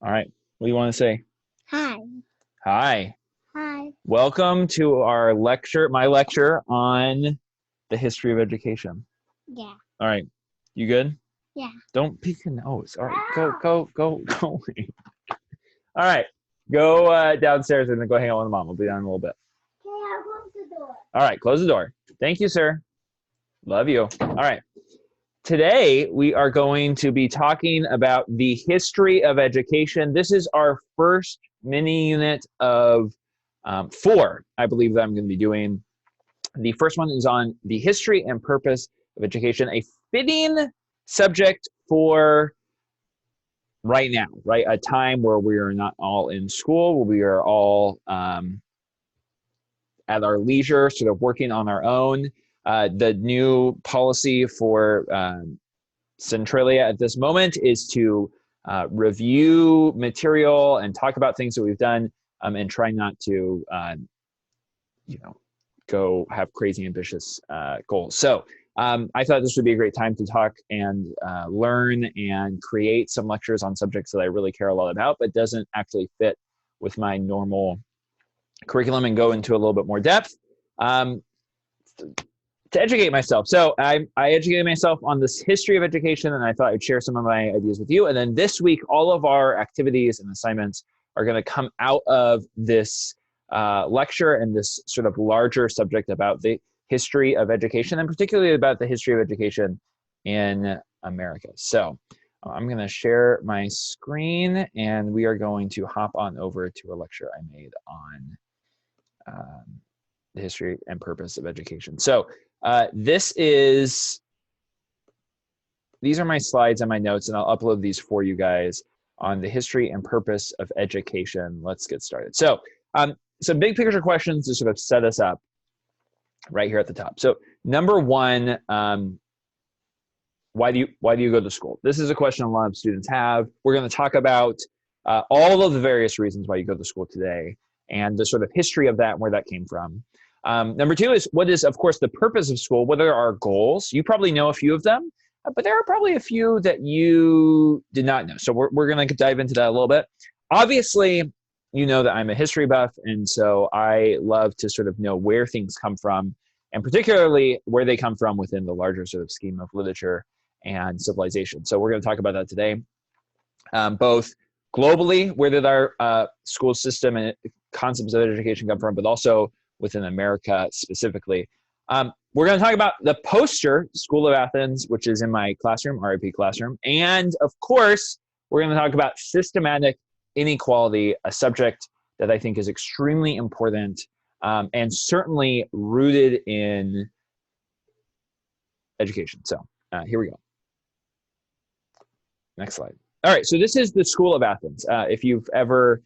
All right. What do you want to say? Hi. Hi. Hi. Welcome to our lecture, my lecture on the history of education. Yeah. All right. You good? Yeah. Don't peek your nose. All right. Go. All right. Go downstairs and then go hang out with mom. We'll be down in a little bit. Okay, I'll close the door. All right. Close the door. Thank you, sir. Love you. All right. Today, we are going to be talking about the history of education. This is our first mini unit of four, I believe, that I'm going to be doing. The first one is on the history and purpose of education, a fitting subject for right now, right? A time where we are not all in school, where we are all at our leisure, sort of working on our own. The new policy for Centralia at this moment is to review material and talk about things that we've done, and try not to, you know, go have crazy ambitious goals. So I thought this would be a great time to talk and learn and create some lectures on subjects that I really care a lot about, but doesn't actually fit with my normal curriculum, and go into a little bit more depth. Um, to educate myself. So I educated myself on this history of education, and I thought I'd share some of my ideas with you. And then this week, all of our activities and assignments are going to come out of this lecture and this sort of larger subject about the history of education, and particularly about the history of education in America. So I'm going to share my screen, and we are going to hop on over to a lecture I made on the history and purpose of education. So these are my slides and my notes, and I'll upload these for you guys on the history and purpose of education. Let's get started. So some big picture questions to sort of set us up right here at the top. So number one, why do you go to school? This is a question a lot of students have. We're going to talk about all of the various reasons why you go to school today, and the sort of history of that and where that came from. Number two is, what is, of course, the purpose of school? What are our goals? You probably know a few of them, but there are probably a few that you did not know. So we're going to dive into that a little bit. Obviously, you know that I'm a history buff, and so I love to sort of know where things come from, and particularly where they come from within the larger sort of scheme of literature and civilization. So we're going to talk about that today, both globally, where did our school system and concepts of education come from, but also within America specifically. We're going to talk about the poster, School of Athens, which is in my classroom, RIP classroom. And of course, we're going to talk about systematic inequality, a subject that I think is extremely important, and certainly rooted in education. So here we go. Next slide. All right, so this is the School of Athens. If you've ever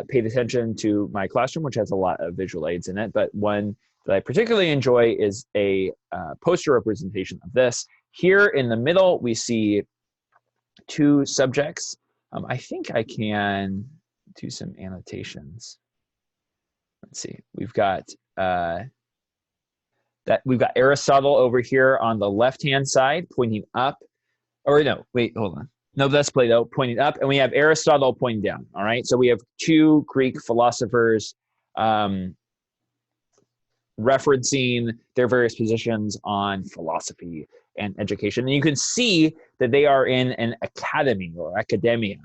paid attention to my classroom, which has a lot of visual aids in it, but one that I particularly enjoy is a poster representation of this. Here in the middle, we see two subjects. I think I can do some annotations. Let's see. We've got Aristotle over here on the left-hand side pointing up. Or no, wait, hold on. No, that's Plato pointing up, and we have Aristotle pointing down. All right, so we have two Greek philosophers referencing their various positions on philosophy and education. And you can see that they are in an academy or academia.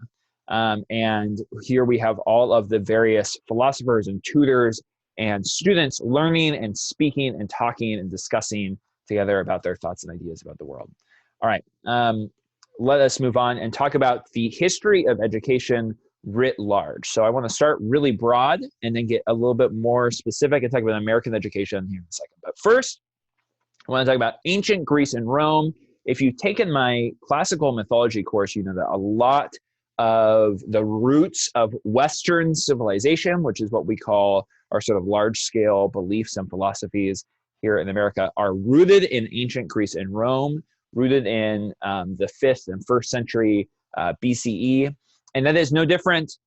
And here we have all of the various philosophers and tutors and students learning and speaking and talking and discussing together about their thoughts and ideas about the world. All right, let us move on and talk about the history of education writ large. So I want to start really broad and then get a little bit more specific and talk about American education here in a second. But first, I want to talk about ancient Greece and Rome. If you've taken my classical mythology course, you know that a lot of the roots of Western civilization, which is what we call our sort of large-scale beliefs and philosophies here in America, are rooted in ancient Greece and Rome, rooted in the 5th and 1st century BCE. And that is no different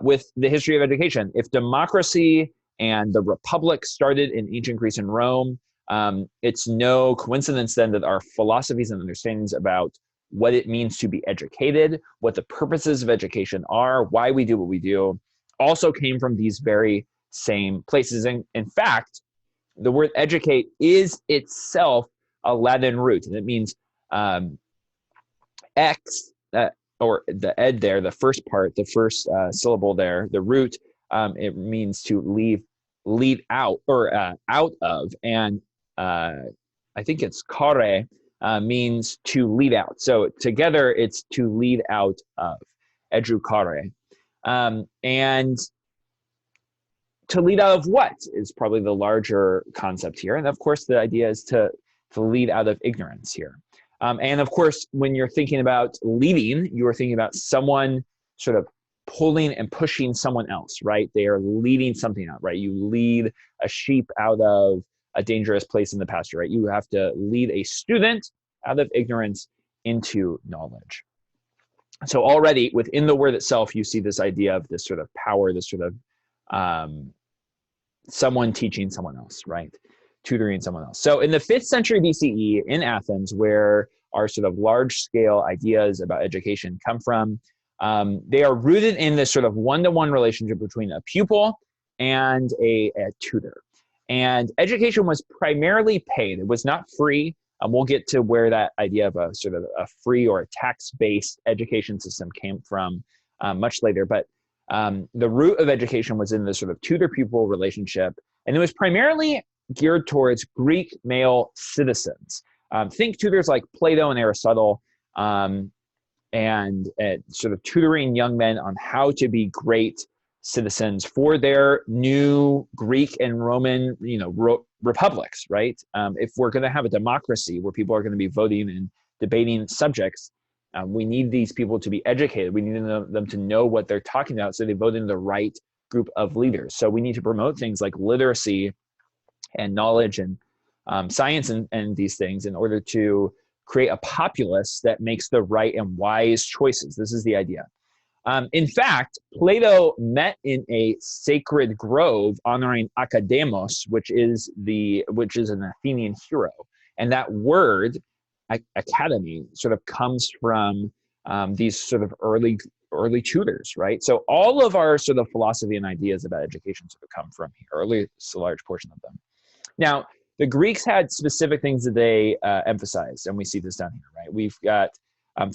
with the history of education. If democracy and the republic started in ancient Greece and Rome, it's no coincidence then that our philosophies and understandings about what it means to be educated, what the purposes of education are, why we do what we do, also came from these very same places. And in fact, the word educate is itself a Latin root, and it means ex, or the ed there, the first part, the first syllable there, the root, it means to lead out, or out of, and I think it's care, means to lead out. So together it's to lead out of, educare. And to lead out of what is probably the larger concept here. And of course, the idea is to lead out of ignorance here. And of course, when you're thinking about leading, you are thinking about someone sort of pulling and pushing someone else, right? They are leading something out, right? You lead a sheep out of a dangerous place in the pasture, right? You have to lead a student out of ignorance into knowledge. So already within the word itself, you see this idea of this sort of power, this sort of someone teaching someone else, right? Tutoring someone else. So in the 5th century BCE in Athens, where our sort of large scale ideas about education come from, they are rooted in this sort of one-to-one relationship between a pupil and a tutor. And education was primarily paid. It was not free. We'll get to where that idea of a sort of a free or a tax-based education system came from much later. But the root of education was in this sort of tutor-pupil relationship. And it was primarily geared towards Greek male citizens. Think tutors like Plato and Aristotle, and sort of tutoring young men on how to be great citizens for their new Greek and Roman, republics, right? If we're going to have a democracy where people are going to be voting and debating subjects, we need these people to be educated. We need them to know what they're talking about so they vote in the right group of leaders. So we need to promote things like literacy and knowledge and science and these things in order to create a populace that makes the right and wise choices. This is the idea. In fact, Plato met in a sacred grove honoring Academos, which is an Athenian hero. And that word, academy, sort of comes from these sort of early tutors, right? So all of our sort of philosophy and ideas about education sort of come from here, or at least a large portion of them. Now, the Greeks had specific things that they emphasized, and we see this down here, right? We've got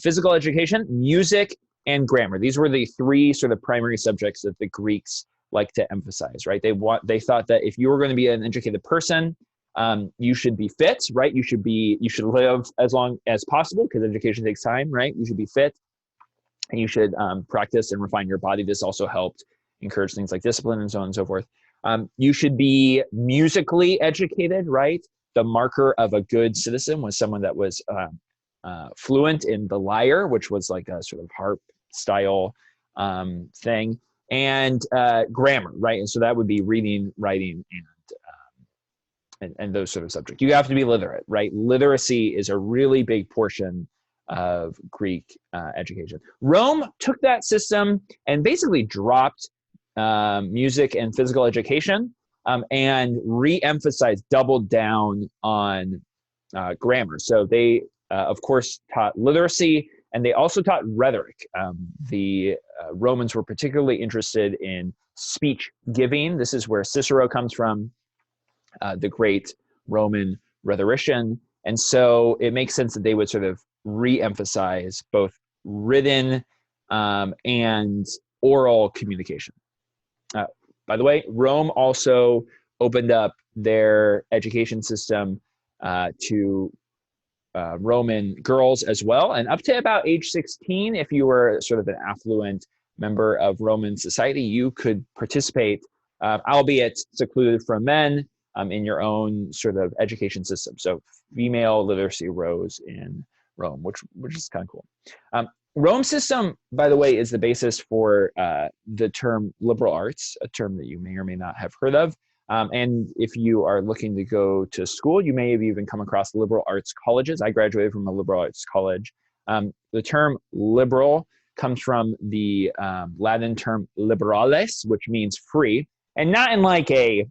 physical education, music, and grammar. These were the 3 sort of primary subjects that the Greeks like to emphasize, right? They thought that if you were going to be an educated person, you should be fit, right? You should live as long as possible because education takes time, right? You should be fit, and you should practice and refine your body. This also helped encourage things like discipline and so on and so forth. You should be musically educated, right? The marker of a good citizen was someone that was fluent in the lyre, which was like a sort of harp style thing, and grammar, right? And so that would be reading, writing, and those sort of subjects. You have to be literate, right? Literacy is a really big portion of Greek education. Rome took that system and basically dropped music and physical education and re-emphasized, doubled down on grammar. So they, of course, taught literacy, and they also taught rhetoric. The Romans were particularly interested in speech giving. This is where Cicero comes from, the great Roman rhetorician. And so it makes sense that they would sort of re-emphasize both written and oral communication. By the way, Rome also opened up their education system to Roman girls as well. And up to about age 16, if you were sort of an affluent member of Roman society, you could participate, albeit secluded from men, in your own sort of education system. So female literacy rose in Rome, which is kind of cool. Rome's system, by the way, is the basis for the term liberal arts, a term that you may or may not have heard of. And if you are looking to go to school, you may have even come across liberal arts colleges. I graduated from a liberal arts college. The term liberal comes from the Latin term liberales, which means free, and not in like a,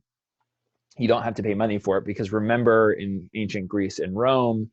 you don't have to pay money for it, because remember in ancient Greece and Rome,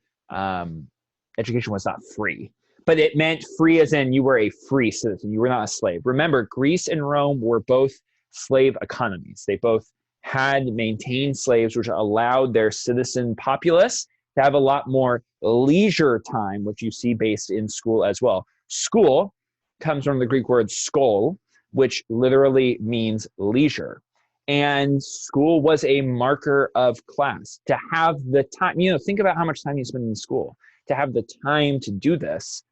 education was not free. but it meant free as in you were a free citizen. You were not a slave. Remember, Greece and Rome were both slave economies. They both had maintained slaves, which allowed their citizen populace to have a lot more leisure time, which you see based in school as well. School comes from the Greek word skol, which literally means leisure. And school was a marker of class. To have the time, think about how much time you spend in school. To have the time to do this,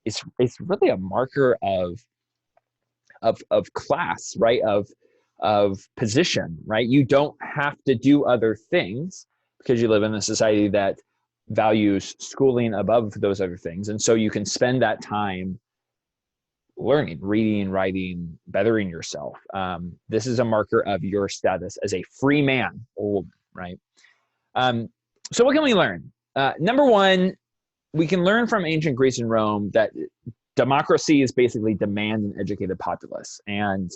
it's really a marker of class, right? Of position, right? You don't have to do other things because you live in a society that values schooling above those other things. And so you can spend that time learning, reading, writing, bettering yourself. This is a marker of your status as a free man or woman, right? So what can we learn? Number one, we can learn from ancient Greece and Rome that democracy is basically demand an educated populace. And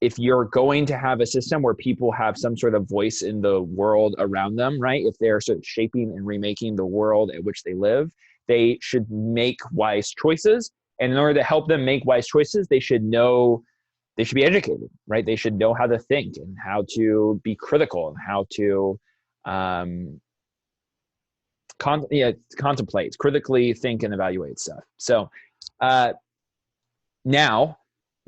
if you're going to have a system where people have some sort of voice in the world around them, right? If they're sort of shaping and remaking the world in which they live, they should make wise choices. And in order to help them make wise choices, they should be educated, right? They should know how to think and how to be critical and how to contemplate, critically think and evaluate stuff. So now,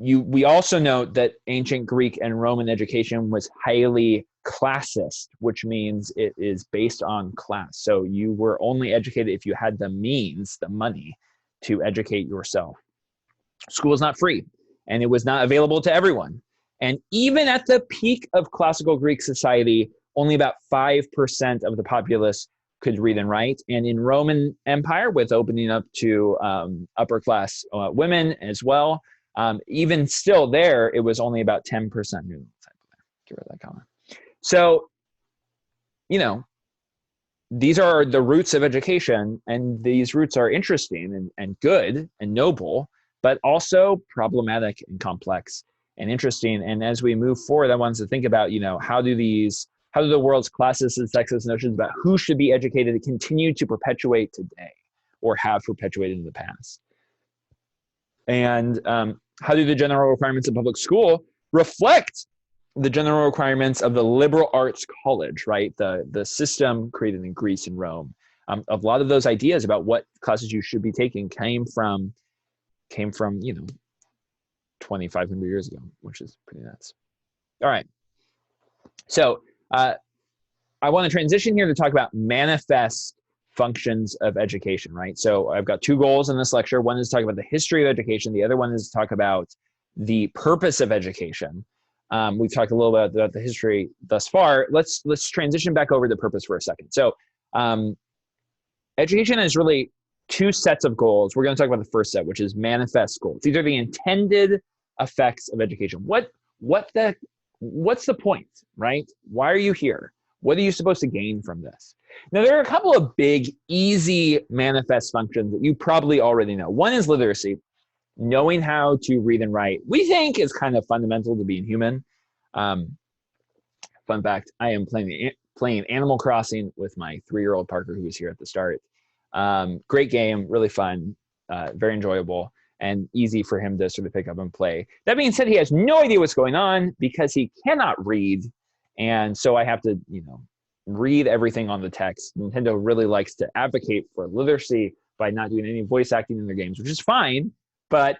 we also note that ancient Greek and Roman education was highly classist, which means it is based on class. So you were only educated if you had the means, the money, to educate yourself. School is not free, and it was not available to everyone. And even at the peak of classical Greek society, only about 5% of the populace could read and write. And in Roman Empire, with opening up to upper class women as well, even still there, it was only about 10%. Get rid of that comment. So, these are the roots of education, and these roots are interesting and good and noble, but also problematic and complex and interesting. And as we move forward, I wanted to think about, how do the world's classist and sexist notions about who should be educated continue to perpetuate today or have perpetuated in the past? And how do the general requirements of public school reflect the general requirements of the liberal arts college, right? The system created in Greece and Rome. A lot of those ideas about what classes you should be taking came from 2,500 years ago, which is pretty nuts. All right. So I want to transition here to talk about manifest functions of education, right? So I've got two goals in this lecture. One is to talk about the history of education. The other one is to talk about the purpose of education. We've talked a little bit about the history thus far. Let's transition back over to purpose for a second. So education is really two sets of goals. We're going to talk about the first set, which is manifest goals. These are the intended effects of education. What's the point, right? Why are you here? What are you supposed to gain from this? Now, there are a couple of big, easy manifest functions that you probably already know. One is literacy. Knowing how to read and write, we think, is kind of fundamental to being human. Fun fact, I am playing Animal Crossing with my 3-year-old Parker, who was here at the start. Great game, really fun, very enjoyable, and easy for him to sort of pick up and play. That being said, he has no idea what's going on because he cannot read. And so I have to, read everything on the text. Nintendo really likes to advocate for literacy by not doing any voice acting in their games, which is fine, but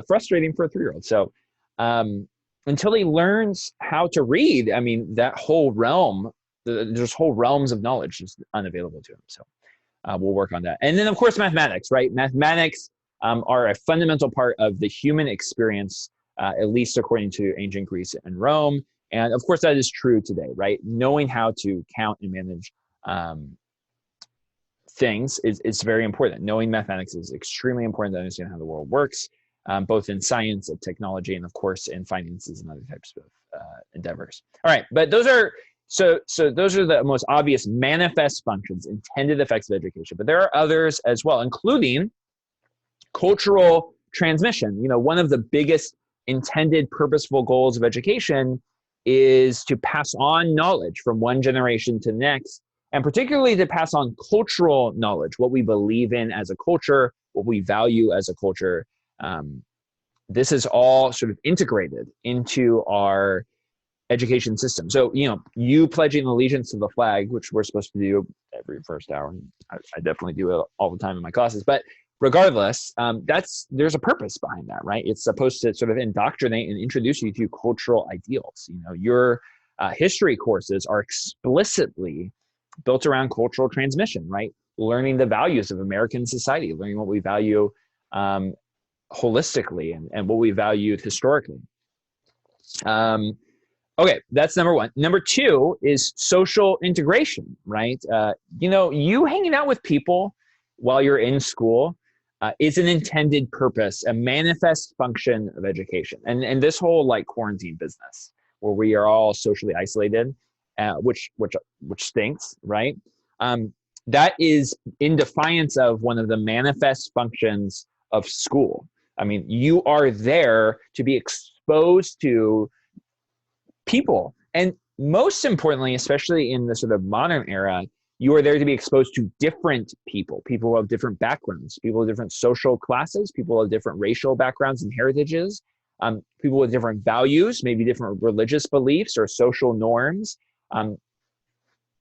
frustrating for a 3-year-old. So until he learns how to read, that whole realm, there's whole realms of knowledge just unavailable to him. So we'll work on that. And then, of course, mathematics, right? Mathematics are a fundamental part of the human experience, at least according to ancient Greece and Rome. And of course, that is true today, right? Knowing how to count and manage things is very important. Knowing mathematics is extremely important to understand how the world works, both in science and technology, and of course in finances and other types of endeavors. All right, but those are those are the most obvious manifest functions, intended effects of education. But there are others as well, including cultural transmission. One of the biggest intended purposeful goals of education is to pass on knowledge from one generation to the next and particularly to pass on cultural knowledge, what we believe in as a culture, what we value as a culture. This is all sort of integrated into our education system. So, you pledging allegiance to the flag, which we're supposed to do every first hour, and I definitely do it all the time in my classes, but regardless, there's a purpose behind that, right? It's supposed to sort of indoctrinate and introduce you to cultural ideals. Your history courses are explicitly built around cultural transmission, right? Learning the values of American society, learning what we value holistically and what we valued historically. Okay, that's number one. Number two is social integration, right? You hanging out with people while you're in school is an intended purpose, a manifest function of education. And this whole like quarantine business where we are all socially isolated, which stinks, right? That is in defiance of one of the manifest functions of school. I mean, you are there to be exposed to people. And most importantly, especially in the sort of modern era, you are there to be exposed to different people of different backgrounds, people of different social classes, people of different racial backgrounds and heritages, people with different values, maybe different religious beliefs or social norms.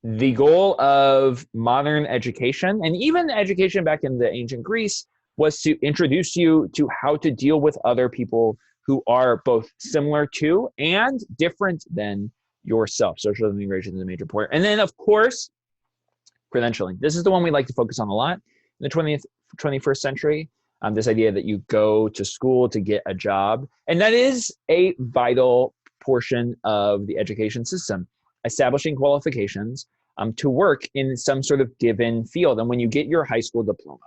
The goal of modern education, and even education back in the ancient Greece, was to introduce you to how to deal with other people who are both similar to and different than yourself. Social integration is a major point. And then, of course, credentialing. This is the one we like to focus on a lot in the 21st century. This idea that you go to school to get a job. And that is a vital portion of the education system, establishing qualifications to work in some sort of given field. And when you get your high school diploma,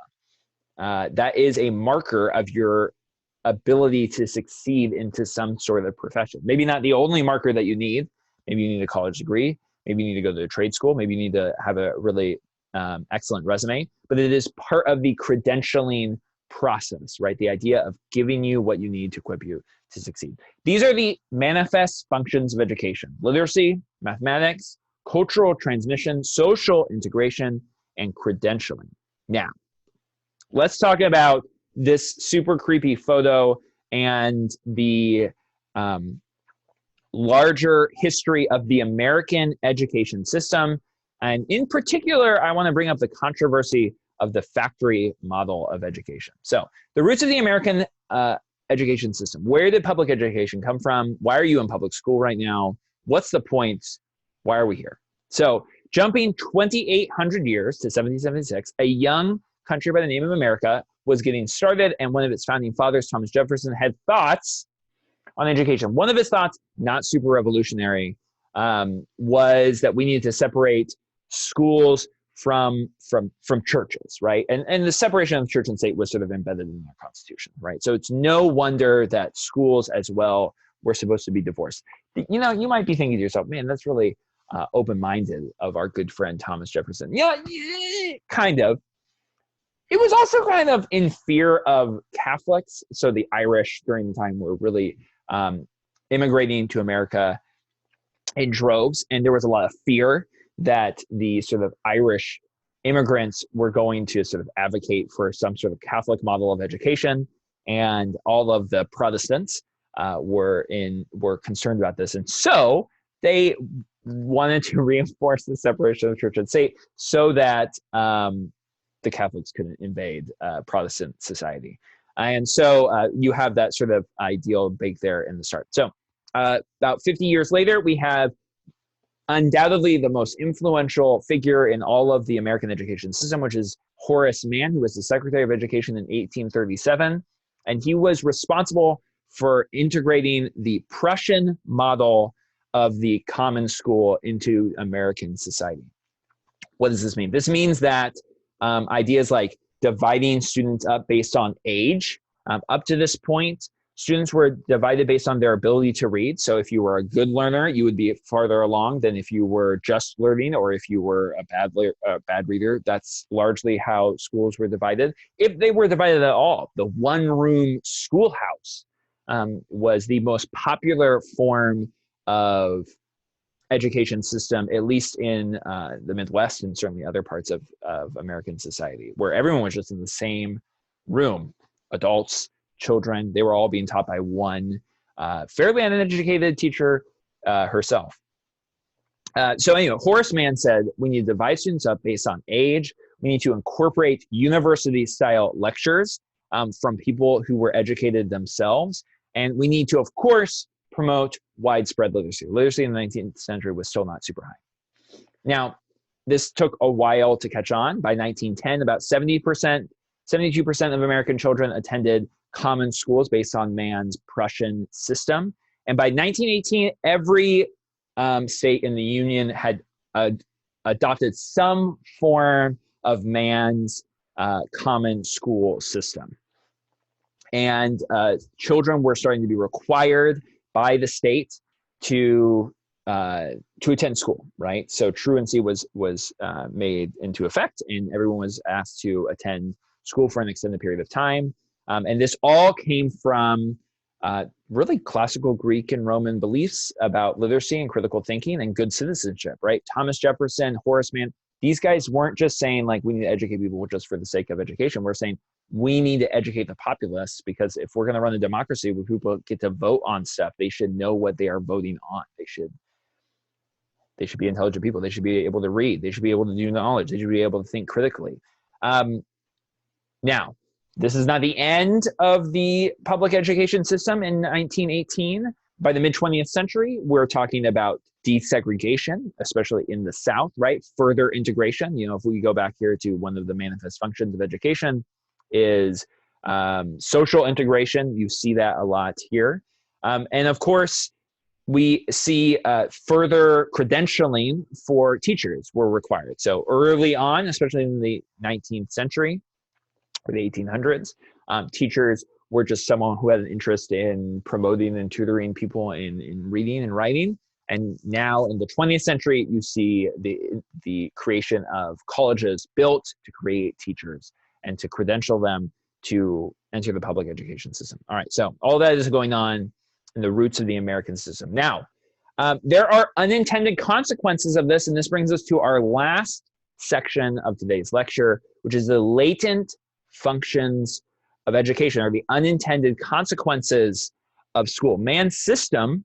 that is a marker of your ability to succeed into some sort of profession. Maybe not the only marker that you need. Maybe you need a college degree. Maybe you need to go to a trade school. Maybe you need to have a really excellent resume. But it is part of the credentialing process, right? The idea of giving you what you need to equip you to succeed. These are the manifest functions of education: literacy, mathematics, cultural transmission, social integration, and credentialing. Now, let's talk about this super creepy photo and the larger history of the American education system. And in particular, I want to bring up the controversy of the factory model of education. So the roots of the American education system. Where did public education come from? Why are you in public school right now? What's the point? Why are we here? So jumping 2,800 years to 1776, a young country by the name of America was getting started, and one of its founding fathers, Thomas Jefferson, had thoughts on education. One of his thoughts, not super revolutionary, was that we needed to separate schools from churches, right? And the separation of church and state was sort of embedded in our Constitution, right? So it's no wonder that schools as well were supposed to be divorced. You might be thinking to yourself, man, that's really open-minded of our good friend Thomas Jefferson. Yeah, kind of. It was also kind of in fear of Catholics. So the Irish during the time were really immigrating to America in droves. And there was a lot of fear that the sort of Irish immigrants were going to sort of advocate for some sort of Catholic model of education. And all of the Protestants were concerned about this. And so they wanted to reinforce the separation of church and state so that the Catholics couldn't invade Protestant society. And so you have that sort of ideal baked there in the start. So about 50 years later, we have undoubtedly the most influential figure in all of the American education system, which is Horace Mann, who was the Secretary of Education in 1837. And he was responsible for integrating the Prussian model of the common school into American society. What does this mean? This means that ideas like dividing students up based on age. Up to this point, students were divided based on their ability to read. So if you were a good learner, you would be farther along than if you were just learning, or if you were a bad reader. That's largely how schools were divided. If they were divided at all, the one-room schoolhouse was the most popular form of education system, at least in the Midwest and certainly other parts of American society, where everyone was just in the same room, adults, children, they were all being taught by one fairly uneducated teacher herself. So anyway, Horace Mann said, we need to divide students up based on age. We need to incorporate university-style lectures from people who were educated themselves. And we need to, of course, promote widespread literacy. Literacy in the 19th century was still not super high. Now, this took a while to catch on. By 1910, about 72% of American children attended common schools based on Mann's Prussian system. And by 1918, every state in the Union had adopted some form of Mann's common school system. And children were starting to be required by the state to attend school, right? So truancy was made into effect, and everyone was asked to attend school for an extended period of time. And this all came from really classical Greek and Roman beliefs about literacy and critical thinking and good citizenship, right? Thomas Jefferson, Horace Mann, these guys weren't just saying like we need to educate people just for the sake of education. We're saying we need to educate the populace, because if we're going to run a democracy where people get to vote on stuff, they should know what they are voting on. They should be intelligent people. They should be able to read. They should be able to do knowledge. They should be able to think critically. Now, this is not the end of the public education system in 1918. By the mid-20th century, we're talking about desegregation, especially in the South, right? Further integration. You know, if we go back here to one of the manifest functions of education is social integration. You see that a lot here. And of course, we see further credentialing for teachers were required. So early on, especially in the 19th century, or the 1800s, teachers were just someone who had an interest in promoting and tutoring people in reading and writing. And now in the 20th century, you see the creation of colleges built to create teachers and to credential them to enter the public education system. All right, so all that is going on in the roots of the American system. Now, there are unintended consequences of this, and this brings us to our last section of today's lecture, which is the latent functions of education, or the unintended consequences of school. Mann's system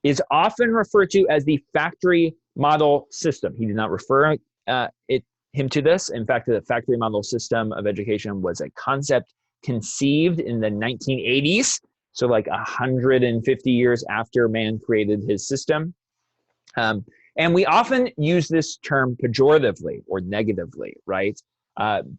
is often referred to as the factory model system. He did not refer him to this. In fact, the factory model system of education was a concept conceived in the 1980s, so like 150 years after Mann created his system. And we often use this term pejoratively or negatively, right?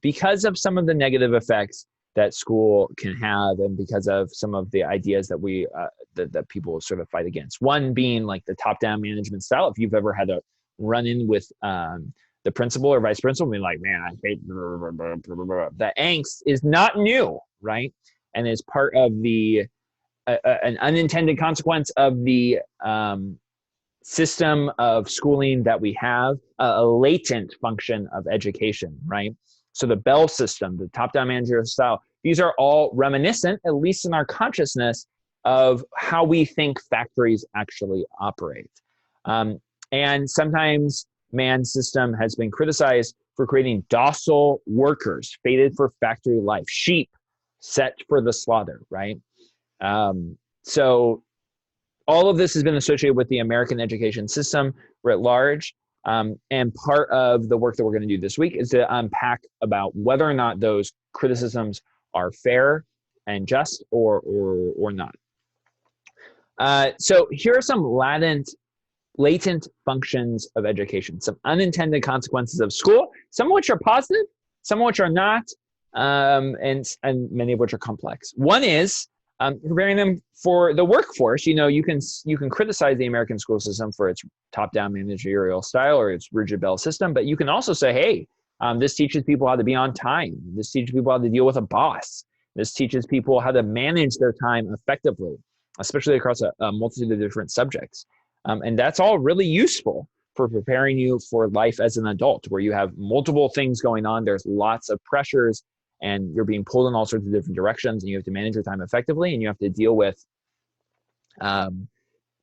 Because of some of the negative effects that school can have, and because of some of the ideas that we that people sort of fight against. One being like the top-down management style. If you've ever had a run-in with the principal or vice principal, being like, man, I hate blah, blah, blah, blah, blah, blah. The angst is not new, right? And is part of the an unintended consequence of the system of schooling that we have, a latent function of education, right? So the Bell system, the top-down managerial style, these are all reminiscent, at least in our consciousness, of how we think factories actually operate. And sometimes Mann's system has been criticized for creating docile workers, fated for factory life, sheep set for the slaughter, right? So all of this has been associated with the American education system writ large. And part of the work that we're going to do this week is to unpack about whether or not those criticisms are fair and just or not. So here are some latent functions of education, some unintended consequences of school, some of which are positive, some of which are not, and many of which are complex. One is preparing them for the workforce. You know, you can criticize the American school system for its top-down managerial style or its rigid Bell system, but you can also say, hey, this teaches people how to be on time. This teaches people how to deal with a boss. This teaches people how to manage their time effectively, especially across a multitude of different subjects. And that's all really useful for preparing you for life as an adult, where you have multiple things going on. There's lots of pressures, and you're being pulled in all sorts of different directions, and you have to manage your time effectively, and you have to deal with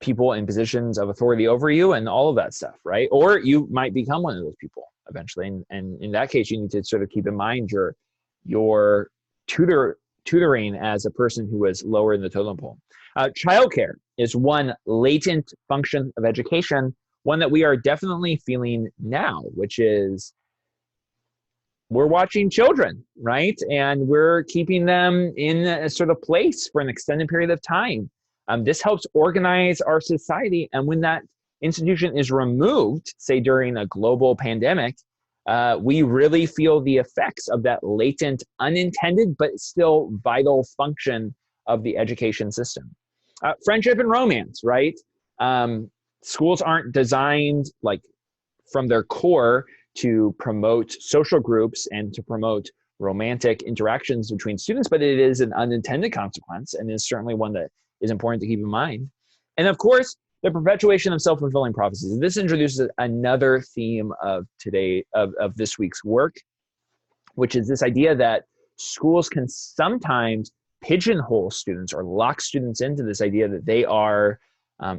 people in positions of authority over you and all of that stuff, right? Or you might become one of those people eventually. And in that case, you need to sort of keep in mind your tutoring as a person who is lower in the totem pole. Childcare is one latent function of education, one that we are definitely feeling now, which is we're watching children, right? And we're keeping them in a sort of place for an extended period of time. This helps organize our society. And when that institution is removed, say during a global pandemic, we really feel the effects of that latent, unintended, but still vital function of the education system. Friendship and romance, right? Schools aren't designed like from their core to promote social groups and to promote romantic interactions between students, but it is an unintended consequence and is certainly one that is important to keep in mind. And of course, the perpetuation of self-fulfilling prophecies. This introduces another theme of this week's work, which is this idea that schools can sometimes pigeonhole students or lock students into this idea that they are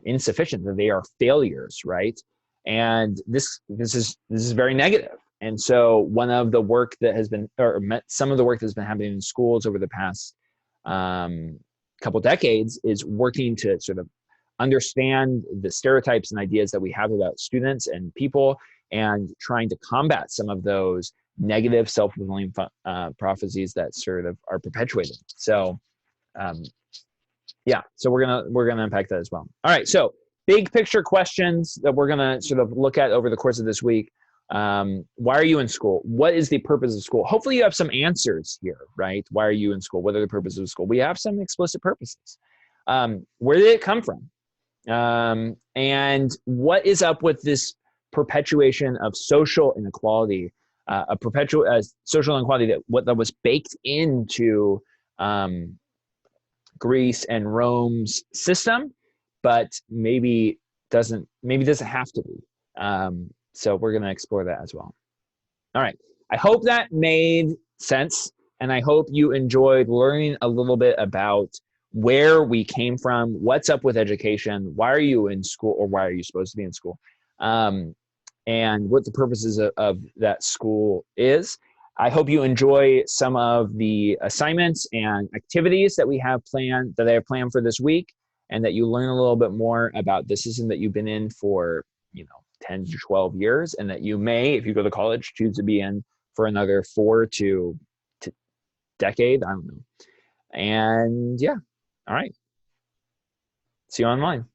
insufficient, that they are failures, right? And this is very negative. And so one of the work that has been, or some of the work that's been happening in schools over the past couple decades is working to sort of understand the stereotypes and ideas that we have about students and people, and trying to combat some of those negative self-fulfilling prophecies that sort of are perpetuated. So, yeah, so we're gonna unpack that as well. All right, so big picture questions that we're gonna sort of look at over the course of this week. Why are you in school? What is the purpose of school? Hopefully you have some answers here, right? Why are you in school? What are the purposes of school? We have some explicit purposes. Where did it come from? And what is up with this perpetuation of social inequality, a perpetual social inequality that was baked into Greece and Rome's system, but maybe doesn't have to be. So we're going to explore that as well. All right. I hope that made sense, and I hope you enjoyed learning a little bit about where we came from, what's up with education, why are you in school, or why are you supposed to be in school, and what the purposes of that school is. I hope you enjoy some of the assignments and activities that I have planned for this week, and that you learn a little bit more about the system that you've been in for 10 to 12 years, and that you may, if you go to college, choose to be in for another 4 to decade. I don't know. And yeah. All right. See you online.